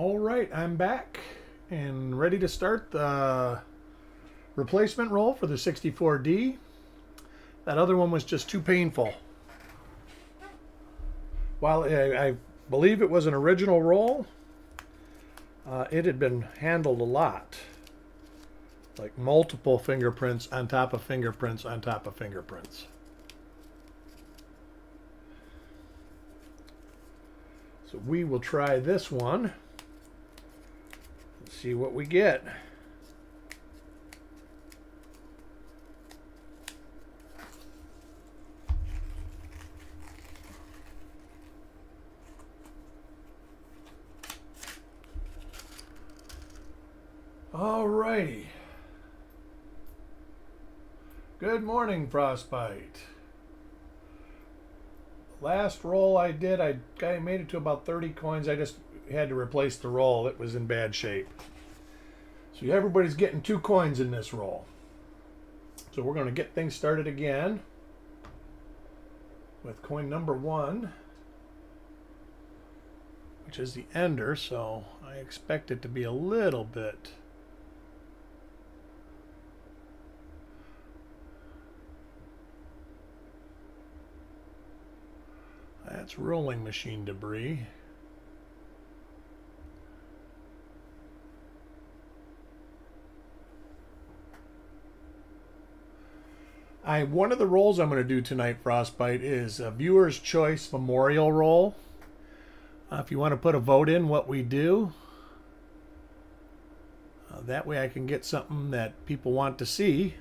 All right, I'm back and ready to start the replacement roll for the 64D. That other one was just too painful. While I believe it was an original roll, it had been handled a lot. Like multiple fingerprints on top of fingerprints on top of fingerprints. So we will try this one. Let's see what we get. Alrighty. Good morning, Frostbite. Last roll I did, I made it to about 30 coins. I just had to replace the roll. It was in bad shape. So everybody's getting 2 coins in this roll. So we're going to get things started again with coin number 1, which is the ender. So I expect it to be a little bit. That's rolling machine debris. One of the rolls I'm going to do tonight, Frostbite, is a viewer's choice memorial roll. If you want to put a vote in what we do, that way I can get something that people want to see.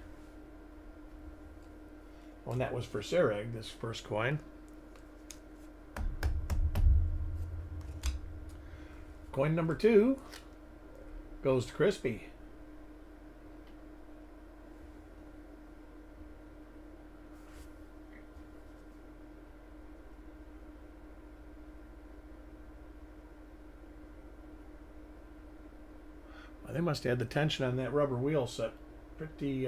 Oh, and that was for Sereg, this first coin. Coin number 2 goes to Crispy. Well, they must have had the tension on that rubber wheel set pretty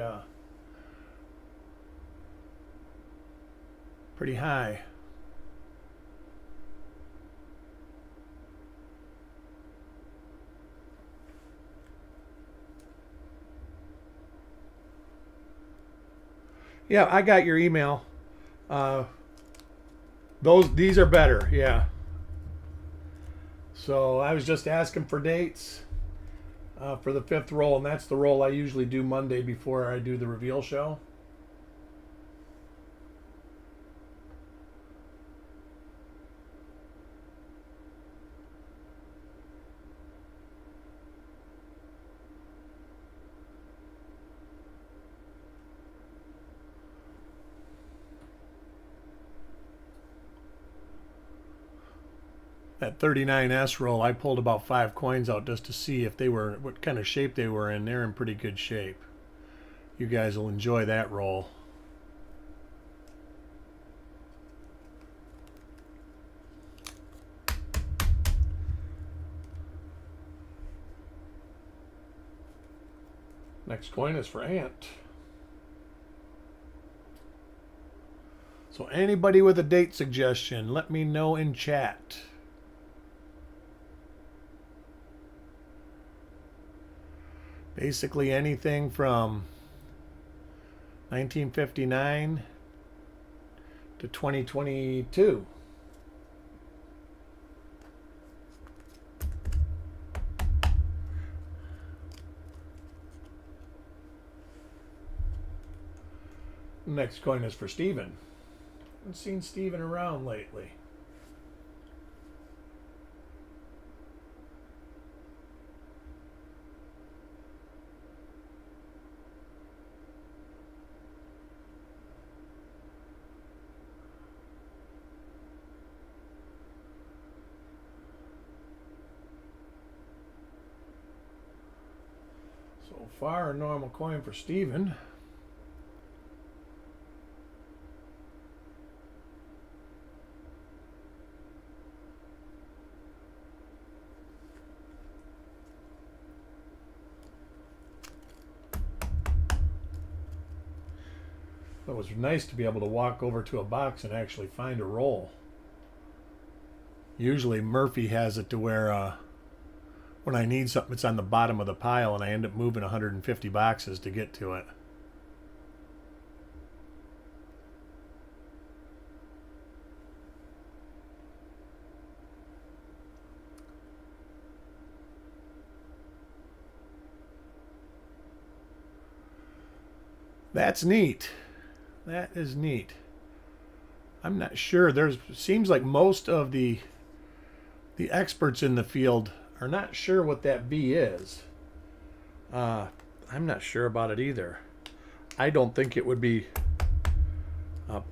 high. Yeah, I got your email. These are better, yeah. So I was just asking for dates for the 5th roll, and that's the roll I usually do Monday before I do the reveal show. That 39S roll, I pulled about 5 coins out just to see if they were, what kind of shape they were in. They're in pretty good shape. You guys will enjoy that roll. Next coin is for Ant. So anybody with a date suggestion, let me know in chat. Basically anything from 1959 to 2022. Next coin is for Steven. Haven't seen Steven around lately. So far, a normal coin for Steven. It was nice to be able to walk over to a box and actually find a roll. Usually Murphy has it to where when I need something, it's on the bottom of the pile, and I end up moving 150 boxes to get to it. That's neat. That is neat. I'm not sure. There's seems like most of the experts in the field are not sure what that V is. I'm not sure about it either. I don't think it would be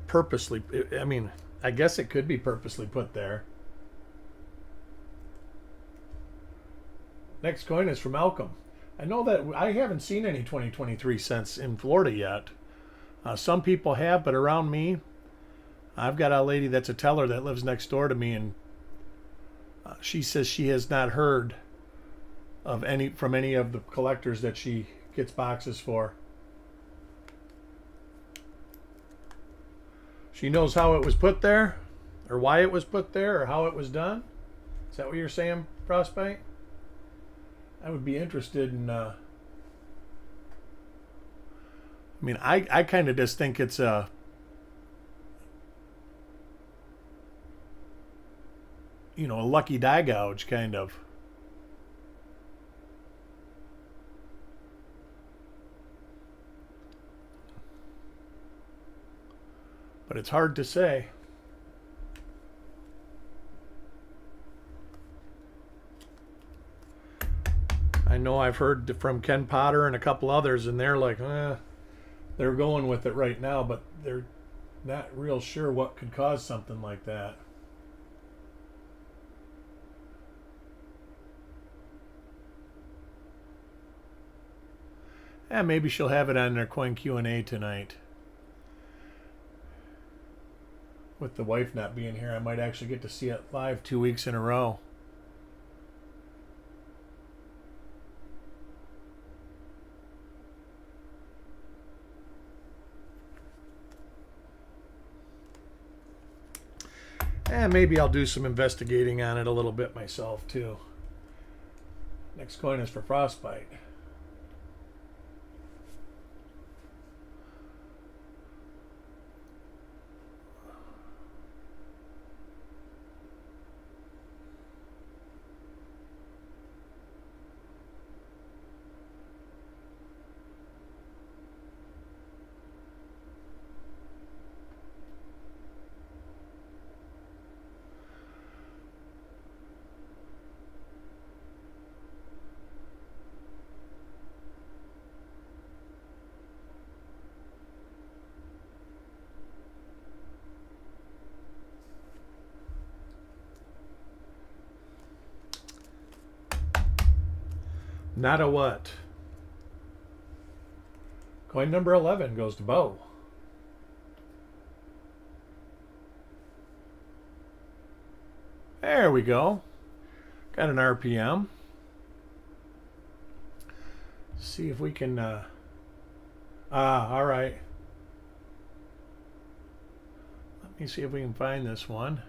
purposely. I mean, I guess it could be purposely put there. Next coin is from Malcolm. I know that I haven't seen any 2023 cents in Florida yet. Some people have, but around me, I've got a lady that's a teller that lives next door to me, and she says she has not heard of from any of the collectors that she gets boxes for. She knows how it was put there, or why it was put there, or how it was done. Is that what you're saying, Frostbite? I would be interested in. I mean, I kind of just think it's a. A lucky die gouge, kind of. But it's hard to say. I know I've heard from Ken Potter and a couple others, and they're like, they're going with it right now, but they're not real sure what could cause something like that. Maybe she'll have it on their coin Q&A tonight. With the wife not being here, I might actually get to see it live 2 weeks in a row. Maybe I'll do some investigating on it a little bit myself too. Next coin is for Frostbite. Not a what? Coin number 11 goes to Bo. There we go. Got an RPM. See if we can... all right. Let me see if we can find this one.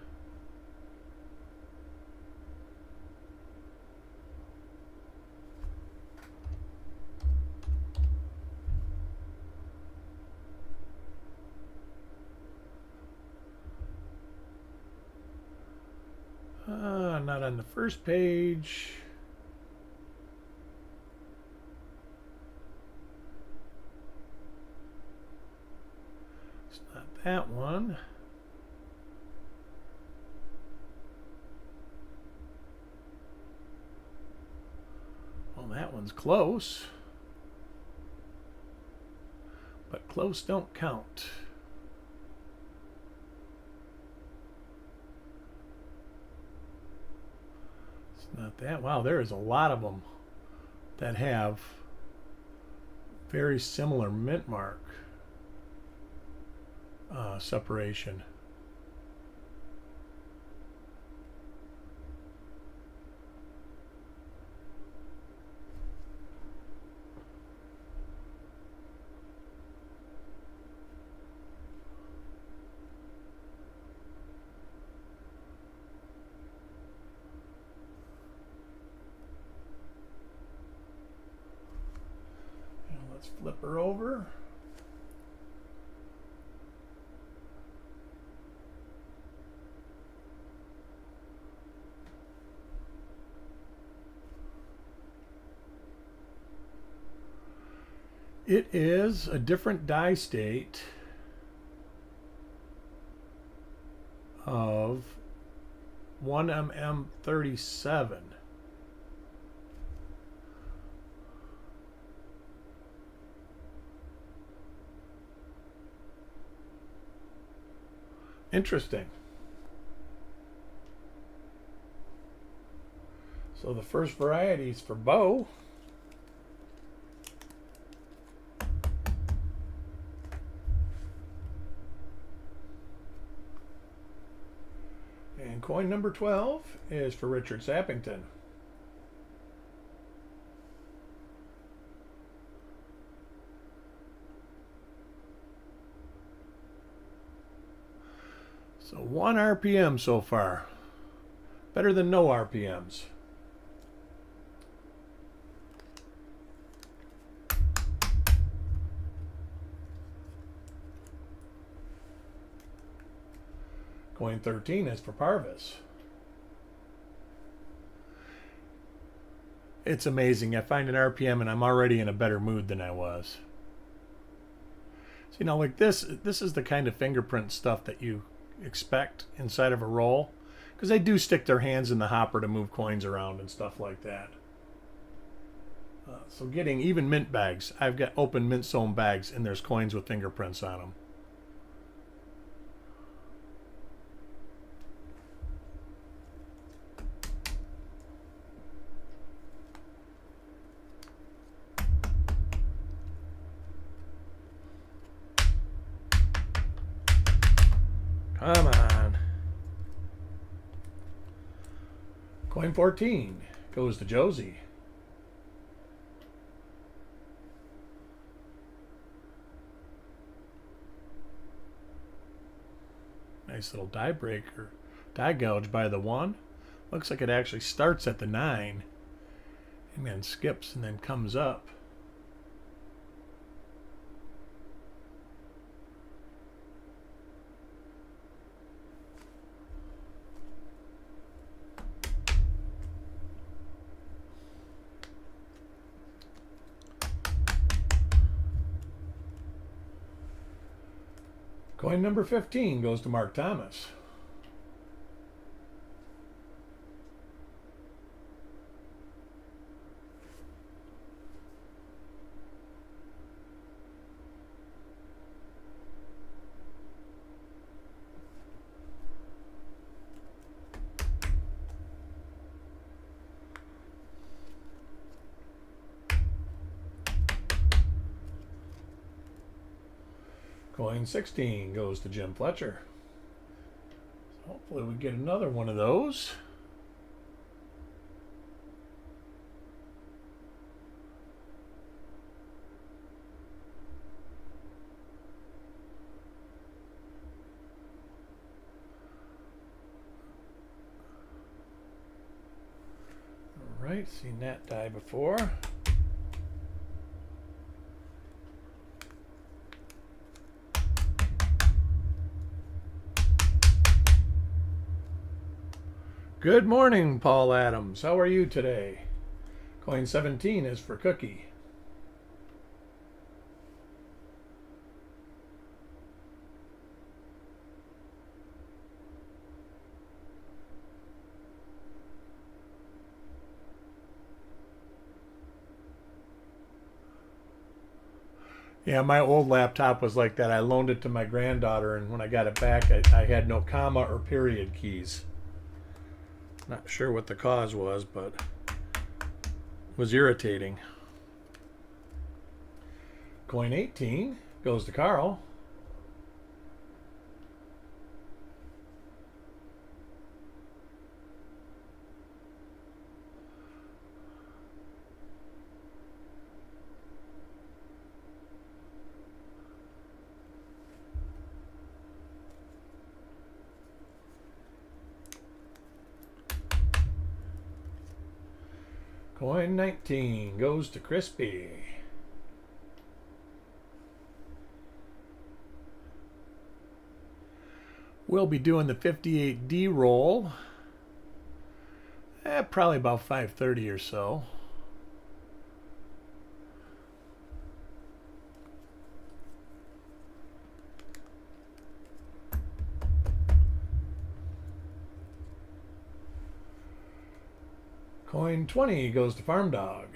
Not on the first page. It's not that one. Well, that one's close. But close don't count. Not that. Wow, there is a lot of them that have very similar mint mark separation. flip her over. It is a different die state of 1mm37. Interesting. So the first variety is for bow. And coin number 12 is for Richard Sappington. So 1 RPM so far. Better than no RPMs. Coin 13 is for Parvis. It's amazing. I find an RPM and I'm already in a better mood than I was. So, you know, like this is the kind of fingerprint stuff that you expect inside of a roll, because they do stick their hands in the hopper to move coins around and stuff like that. So getting even mint bags, I've got open mint sewn bags and there's coins with fingerprints on them. Come on. Coin 14 goes to Josie. Nice little die breaker. Die gouge by the 1. Looks like it actually starts at the 9 and then skips and then comes up. Coin number 15 goes to Mark Thomas. Coin 16 goes to Jim Fletcher. So hopefully we get another one of those. All right, seen that die before. Good morning, Paul Adams. How are you today? Coin 17 is for Cookie. Yeah, my old laptop was like that. I loaned it to my granddaughter, and when I got it back, I had no comma or period keys. Not sure what the cause was, but it was irritating. Coin 18 goes to Carl. Coin 19 goes to Crispy. We'll be doing the 58D roll at probably about 5:30 or so. Coin 20 goes to Farm Dog.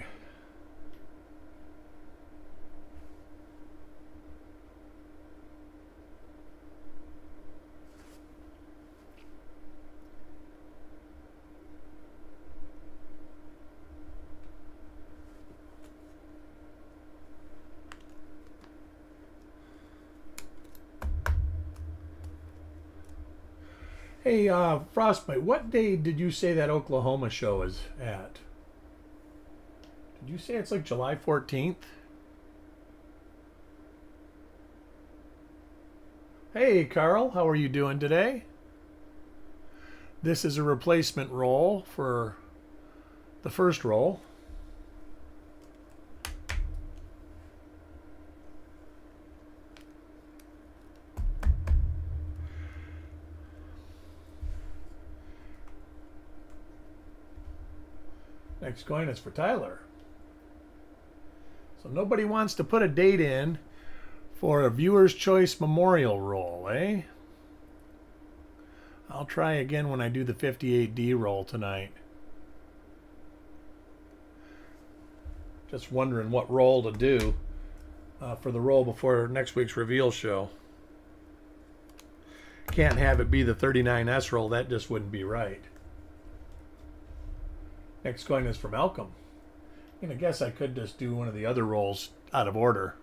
Hey, Frostbite, what day did you say that Oklahoma show is at? Did you say it's like July 14th? Hey, Carl, how are you doing today? This is a replacement roll for the first roll. Next coin is for Tyler. So nobody wants to put a date in for a Viewer's Choice Memorial roll, eh? I'll try again when I do the 58D roll tonight. Just wondering what roll to do for the roll before next week's reveal show. Can't have it be the 39S roll. That just wouldn't be right. Next coin is from Malcolm. And I guess I could just do one of the other rolls out of order.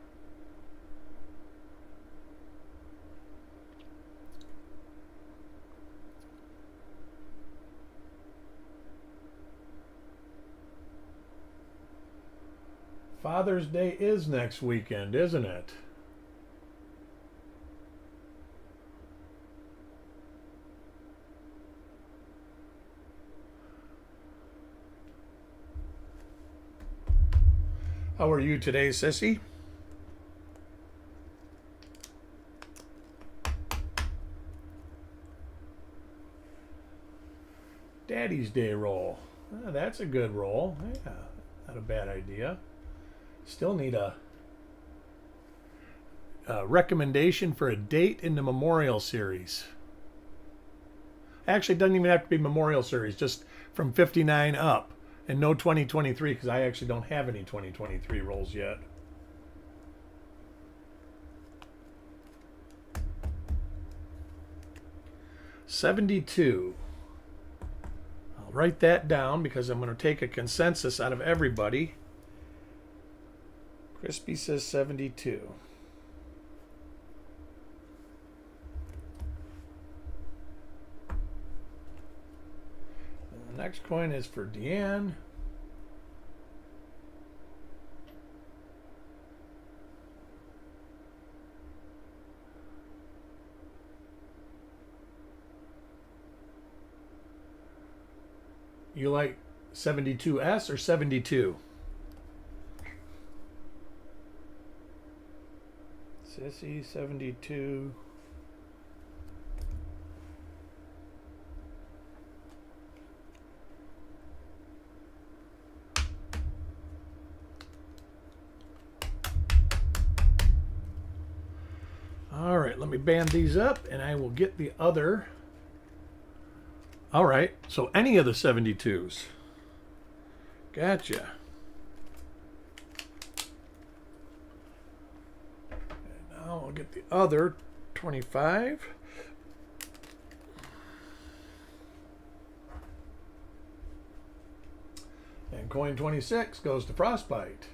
Father's Day is next weekend, isn't it? How are you today, Sissy? Daddy's Day roll. Oh, that's a good roll. Yeah, not a bad idea. Still need a recommendation for a date in the Memorial Series. Actually, it doesn't even have to be Memorial Series, just from 59 up. And no 2023, because I actually don't have any 2023 rolls yet. $72. I'll write that down because I'm going to take a consensus out of everybody. Crispy says 72. The next coin is for Deanne. You like 72S or 72? Sissy 72. All right, let me band these up and I will get the other. All right, so any of the 72s. Gotcha. And now I'll get the other 25. And coin 26 goes to Frostbite.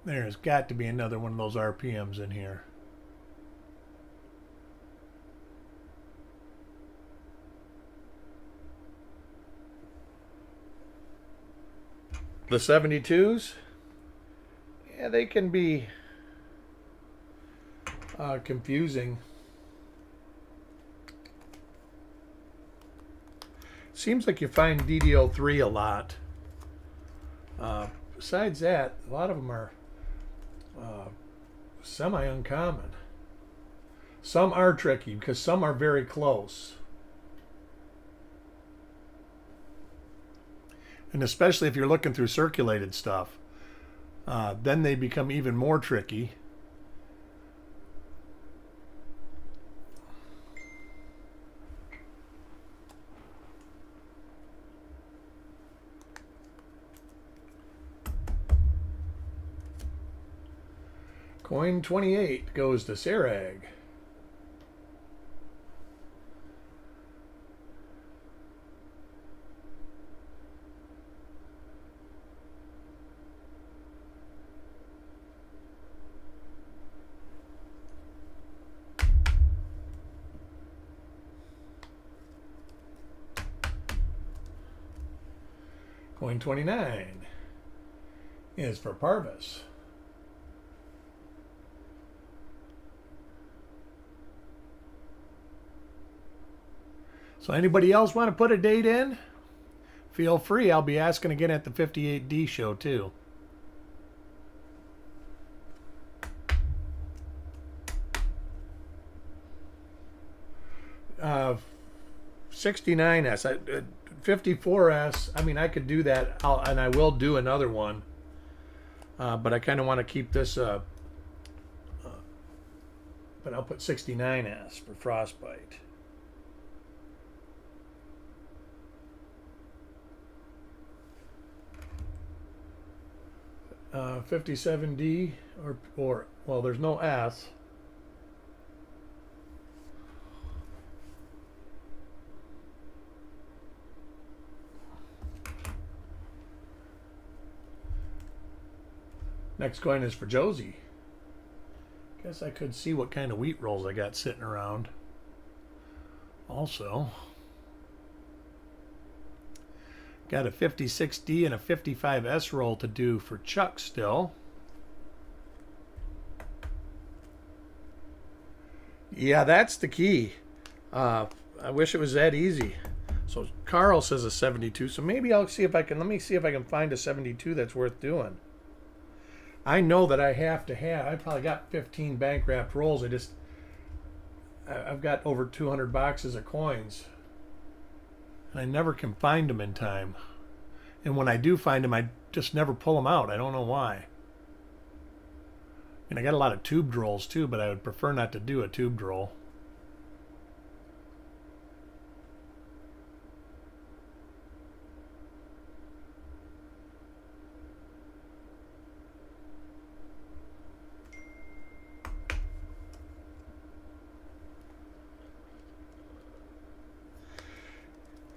There's got to be another one of those RPMs in here. The 72s, yeah, they can be confusing. Seems like you find DDO3 a lot. besides that, a lot of them are semi-uncommon. Some are tricky because some are very close. And especially if you're looking through circulated stuff, then they become even more tricky. Coin 28 goes to Sarag. Coin 29 is for Parvis. So anybody else want to put a date in? Feel free. I'll be asking again at the 58D show too. Uh, 69S, 54S. I mean, I could do that, and I will do another one. But I kind of want to keep this. But I'll put 69S for Frostbite. 57D or well, there's no S. Next coin is for Josie. Guess I could see what kind of wheat rolls I got sitting around. Also, got a 56D and a 55S roll to do for Chuck still. Yeah, that's the key. I wish it was that easy. So Carl says a 72, so maybe I'll see if I can, let me see if I can find a 72 that's worth doing. I know that I have to have, I probably got 15 bank wrapped rolls. I've got over 200 boxes of coins. And I never can find them in time. And when I do find them, I just never pull them out. I don't know why. And I got a lot of tubed rolls too, but I would prefer not to do a tubed roll.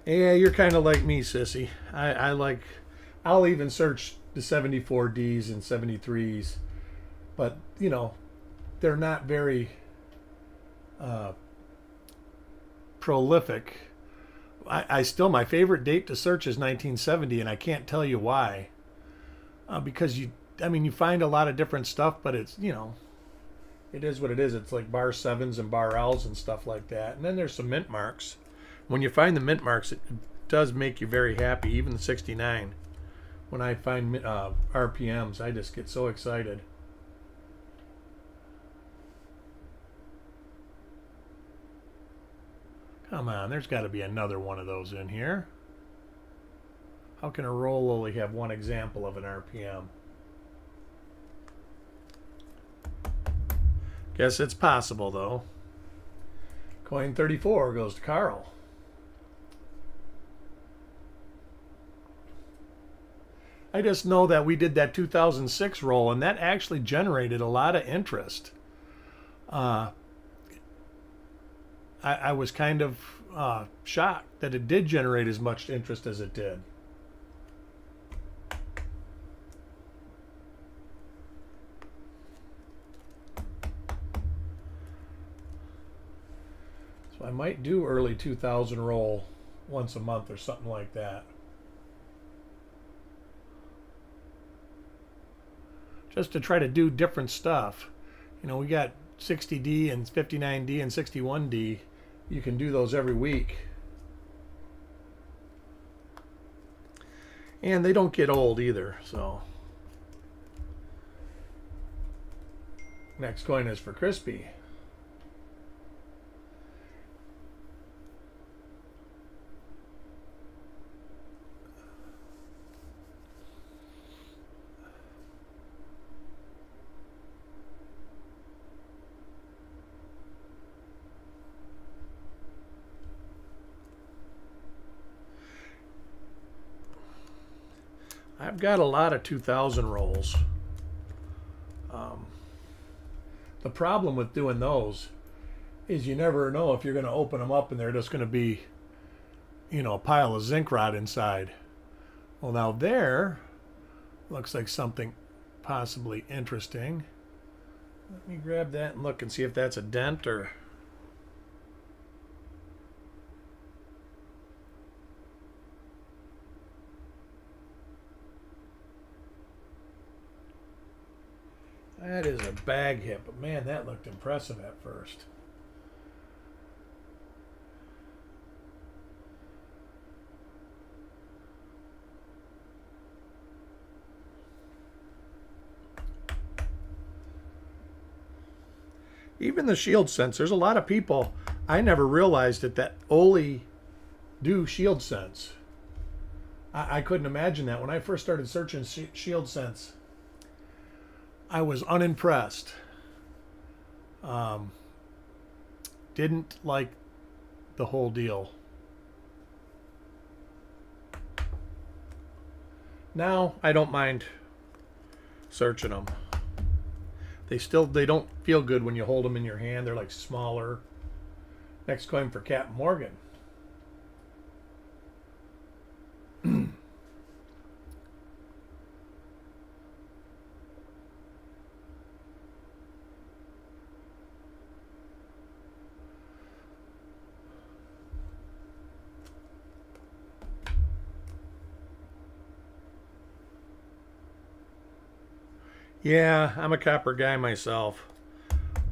Yeah, you're kind of like me, sissy. I'll even search the 74Ds and 73s, but you know, they're not very prolific. I still, my favorite date to search is 1970, and I can't tell you why. Because you find a lot of different stuff, but it's, you know, it is what it is. It's like bar 7s and bar Ls and stuff like that. And then there's some mint marks. When you find the mint marks, it does make you very happy. Even the 69. When I find RPMs, I just get so excited. Come on, there's got to be another one of those in here. How can a roll only have one example of an RPM? Guess it's possible, though. Coin 34 goes to Carl. I just know that we did that 2006 roll, and that actually generated a lot of interest. I was kind of shocked that it did generate as much interest as it did. So I might do early 2000 roll once a month or something like that. Just to try to do different stuff. You know, we got 60D and 59D and 61D. You can do those every week. And they don't get old either, so Next coin is for Crispy. I've got a lot of 2000 rolls. The problem with doing those is you never know if you're going to open them up and they're just going to be, a pile of zinc rot inside. Well, now there looks like something possibly interesting. Let me grab that and look and see if that's a dent or... That is a bag hit, but man, that looked impressive at first. Even the shield sense, there's a lot of people, I never realized that only do shield sense. I couldn't imagine that. When I first started searching shield sense, I was unimpressed. Didn't like the whole deal. Now I don't mind searching them. They don't feel good when you hold them in your hand. They're like smaller. Next coin for Captain Morgan. Yeah, I'm a copper guy myself.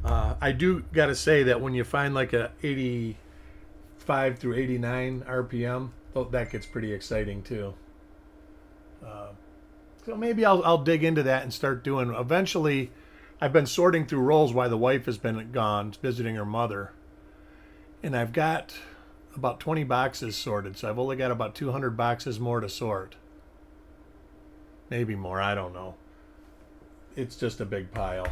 I do got to say that when you find like a 85 through 89 RPM, that gets pretty exciting too. So maybe I'll dig into that and start doing. Eventually, I've been sorting through rolls while the wife has been gone visiting her mother, and I've got about 20 boxes sorted. So I've only got about 200 boxes more to sort. Maybe more. I don't know. It's just a big pile.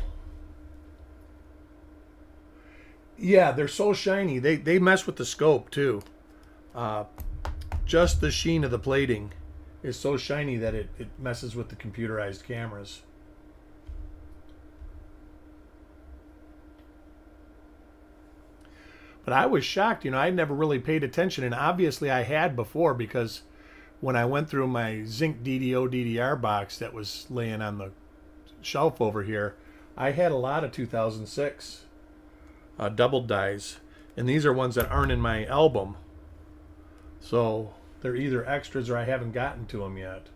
Yeah, they're so shiny. They mess with the scope too. Just the sheen of the plating is so shiny that it messes with the computerized cameras. But I was shocked, I never really paid attention, and obviously I had before, because when I went through my zinc DDO DDR box that was laying on the shelf over here, I had a lot of 2006 double dies, and these are ones that aren't in my album, so they're either extras or I haven't gotten to them yet.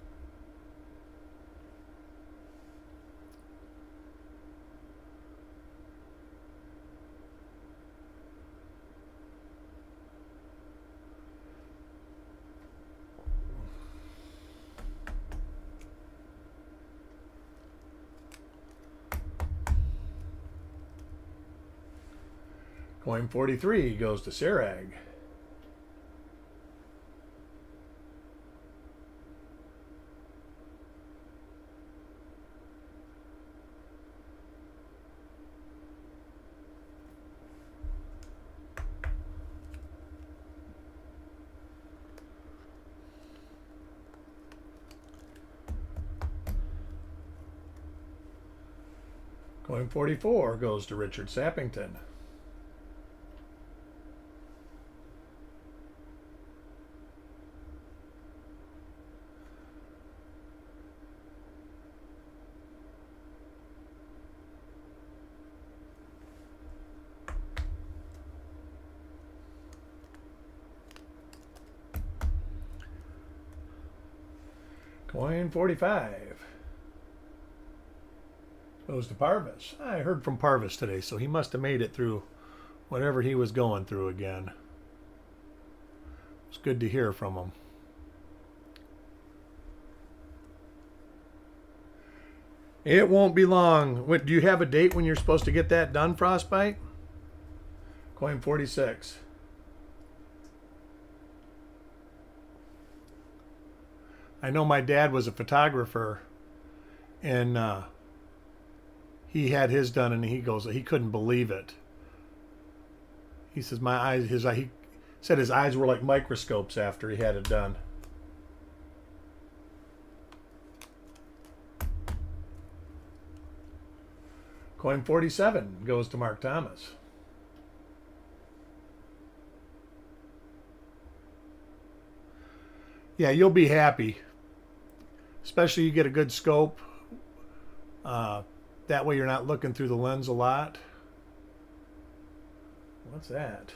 Coin 43 goes to Sarag. Coin 44 goes to Richard Sappington. Coin 45 goes to Parvis. I heard from Parvis today, so he must have made it through whatever he was going through again. It's good to hear from him. It won't be long. Do you have a date when you're supposed to get that done, Frostbite? Coin 46. I know my dad was a photographer, and he had his done, and he couldn't believe it. He says my eyes, he said his eyes were like microscopes after he had it done. Coin 47 goes to Mark Thomas. Yeah, you'll be happy. Especially you get a good scope. That way you're not looking through the lens a lot. What's that?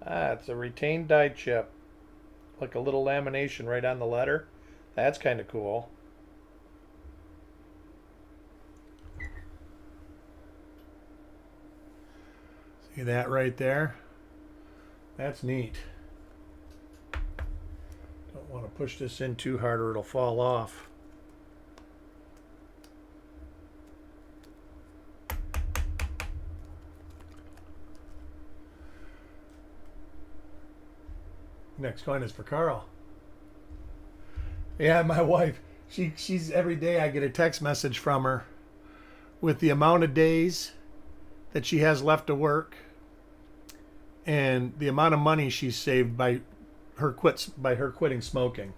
It's a retained die chip. Like a little lamination right on the letter. That's kind of cool. See that right there? That's neat. Don't want to push this in too hard or it'll fall off. Next coin is for Carl. Yeah, my wife. She's every day I get a text message from her with the amount of days that she has left to work and the amount of money she's saved by her quitting smoking.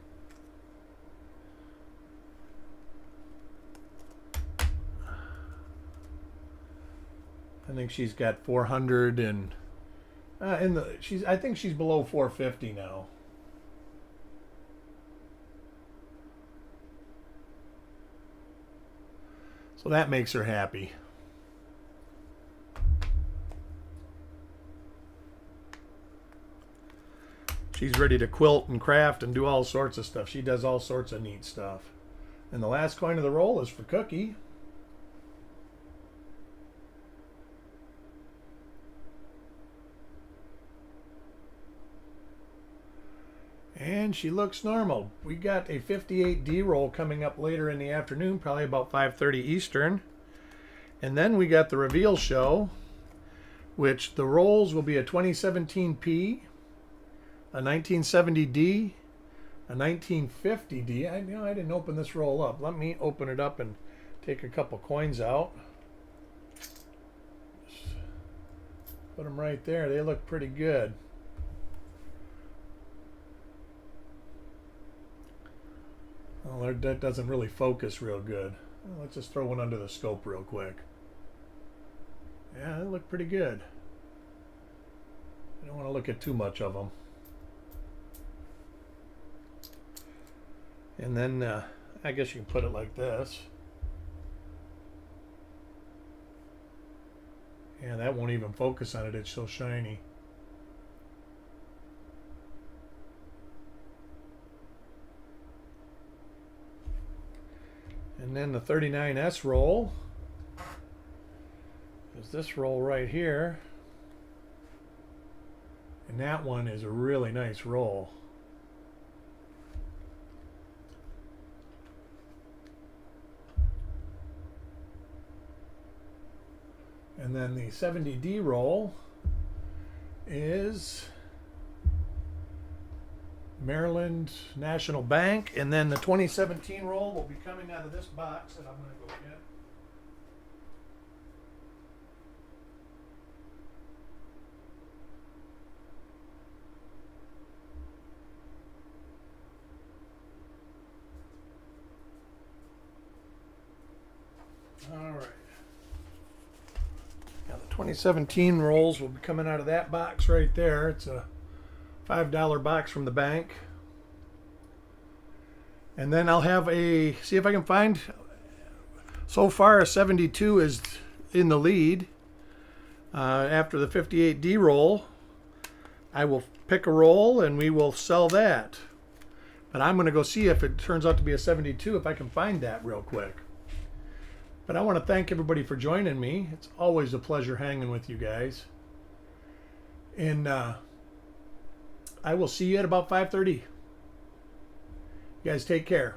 I think she's got 400 and I think she's below 450 now. So that makes her happy. She's ready to quilt and craft and do all sorts of stuff. She does all sorts of neat stuff. And the last coin of the roll is for Cookie. And she looks normal. We got a 58D roll coming up later in the afternoon, probably about 5:30 Eastern. And then we got the reveal show, which the rolls will be a 2017P, a 1970D, a 1950D. I didn't open this roll up. Let me open it up and take a couple coins out. Just put them right there. They look pretty good. Well, that doesn't really focus real good. Well, let's just throw one under the scope real quick. Yeah, they look pretty good. I don't want to look at too much of them. And then I guess you can put it like this. Yeah, that won't even focus on it. It's so shiny. And then the 39S roll is this roll right here. And that one is a really nice roll. And then the 70D roll is Maryland National Bank. And then the 2017 roll will be coming out of this box that I'm going to go get. All right. Now the 2017 rolls will be coming out of that box right there. It's a $5 box from the bank. And then I'll have see if I can find, so far a 72 is in the lead. After the 58D roll, I will pick a roll and we will sell that. But I'm going to go see if it turns out to be a 72, if I can find that real quick. But I want to thank everybody for joining me. It's always a pleasure hanging with you guys. And I will see you at about 5:30. You guys take care.